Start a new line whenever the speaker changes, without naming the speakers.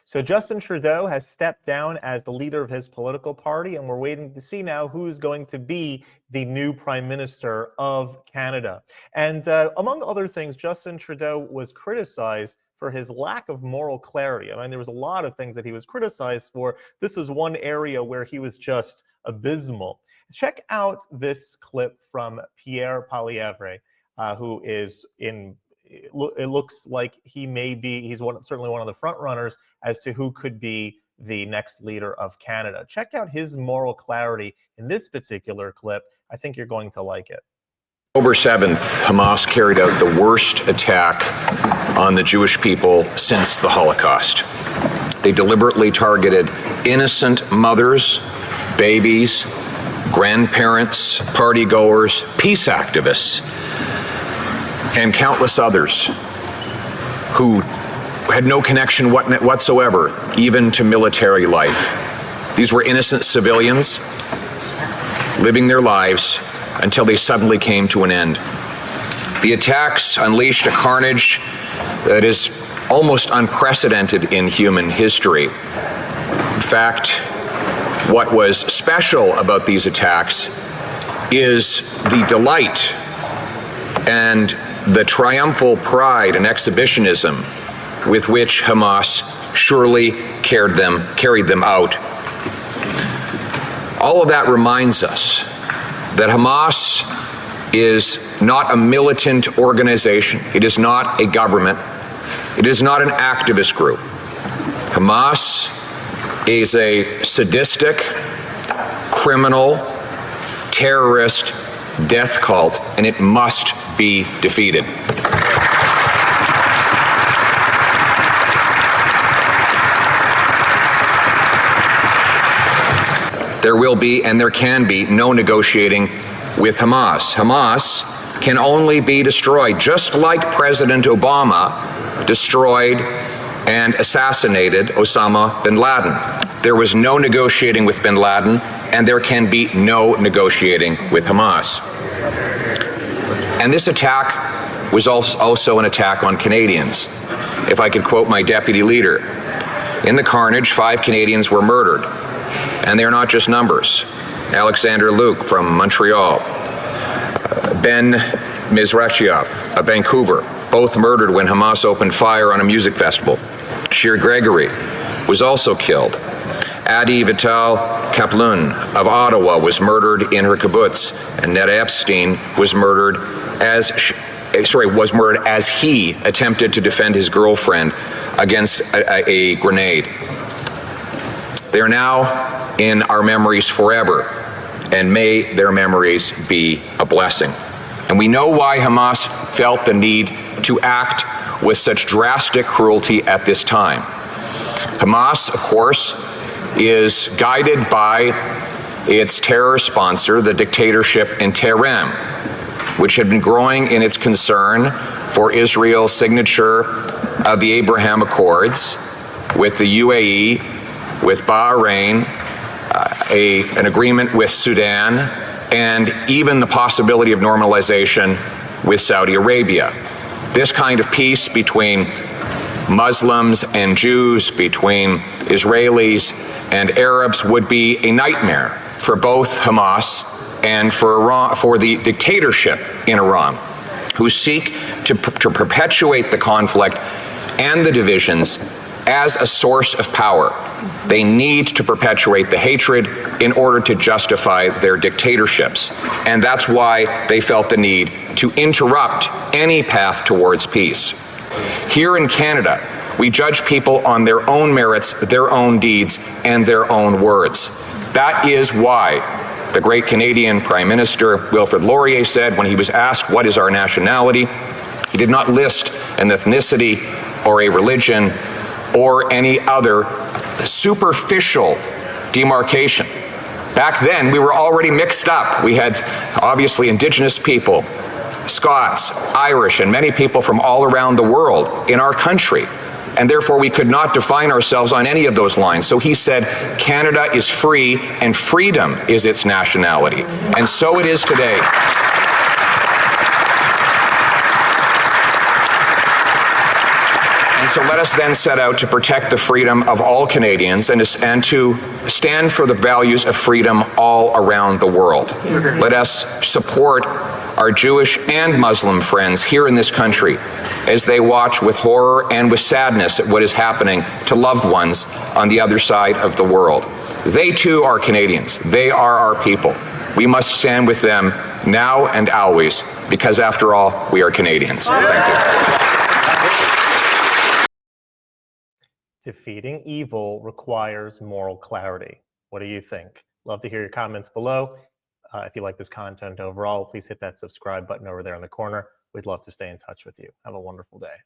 So Justin Trudeau has stepped down as the leader of his political party, and we're waiting to see now who's going to be the new Prime Minister of Canada. And among other things, Justin Trudeau was criticized for his lack of moral clarity. I mean, there was a lot of things that he was criticized for. This is one area where he was just abysmal. Check out this clip from Pierre Poilievre, who is in, it looks like he may be, he's certainly one of the front runners as to who could be the next leader of Canada. Check out his moral clarity in this particular clip. I think you're going to like it.
October 7th, Hamas carried out the worst attack on the Jewish people since the Holocaust. They deliberately targeted innocent mothers, babies, grandparents, partygoers, peace activists, and countless others who had no connection whatsoever, even to military life. These were innocent civilians living their lives until they suddenly came to an end. The attacks unleashed a carnage that is almost unprecedented in human history. In fact, what was special about these attacks is the delight and the triumphal pride and exhibitionism with which Hamas surely carried them out. All of that reminds us that Hamas is not a militant organization. It is not a government. It is not an activist group. Hamas is a sadistic, criminal, terrorist death cult, and it must be defeated. There will be and there can be no negotiating with Hamas. Hamas can only be destroyed, just like President Obama destroyed and assassinated Osama bin Laden. There was no negotiating with bin Laden, and there can be no negotiating with Hamas. And this attack was also an attack on Canadians. If I could quote my deputy leader, in the carnage, 5 Canadians were murdered. And they're not just numbers. Alexander Luke from Montreal, Ben Mizrachiov of Vancouver, both murdered when Hamas opened fire on a music festival. Shir Gregory was also killed. Adi Vital Kaplun of Ottawa was murdered in her kibbutz, and Ned Epstein was murdered as he attempted to defend his girlfriend against a grenade. They are now in our memories forever, and may their memories be a blessing. And we know why Hamas felt the need to act with such drastic cruelty at this time. Hamas, of course, is guided by its terror sponsor, the dictatorship in Tehran, which had been growing in its concern for Israel's signature of the Abraham Accords with the UAE, with Bahrain, an agreement with Sudan, and even the possibility of normalization with Saudi Arabia. This kind of peace between Muslims and Jews, between Israelis and Arabs, would be a nightmare for both Hamas and for Iran, for the dictatorship in Iran, who seek to perpetuate the conflict and the divisions as a source of power. They need to perpetuate the hatred in order to justify their dictatorships. And that's why they felt the need to interrupt any path towards peace. Here in Canada, we judge people on their own merits, their own deeds, and their own words. That is why the great Canadian Prime Minister Wilfrid Laurier said when he was asked, "What is our nationality?" he did not list an ethnicity or a religion or any other superficial demarcation. Back then, we were already mixed up. We had, obviously, Indigenous people, Scots, Irish, and many people from all around the world in our country. And therefore, we could not define ourselves on any of those lines. So he said, Canada is free, and freedom is its nationality. And so it is today. And so let us then set out to protect the freedom of all Canadians and to stand for the values of freedom all around the world. Let us support our Jewish and Muslim friends here in this country as they watch with horror and with sadness at what is happening to loved ones on the other side of the world. They too are Canadians. They are our people. We must stand with them now and always, because after all, we are Canadians. Thank you.
Defeating evil requires moral clarity. What do you think? Love to hear your comments below. If you like this content overall, please hit that subscribe button over there in the corner. We'd love to stay in touch with you. Have a wonderful day.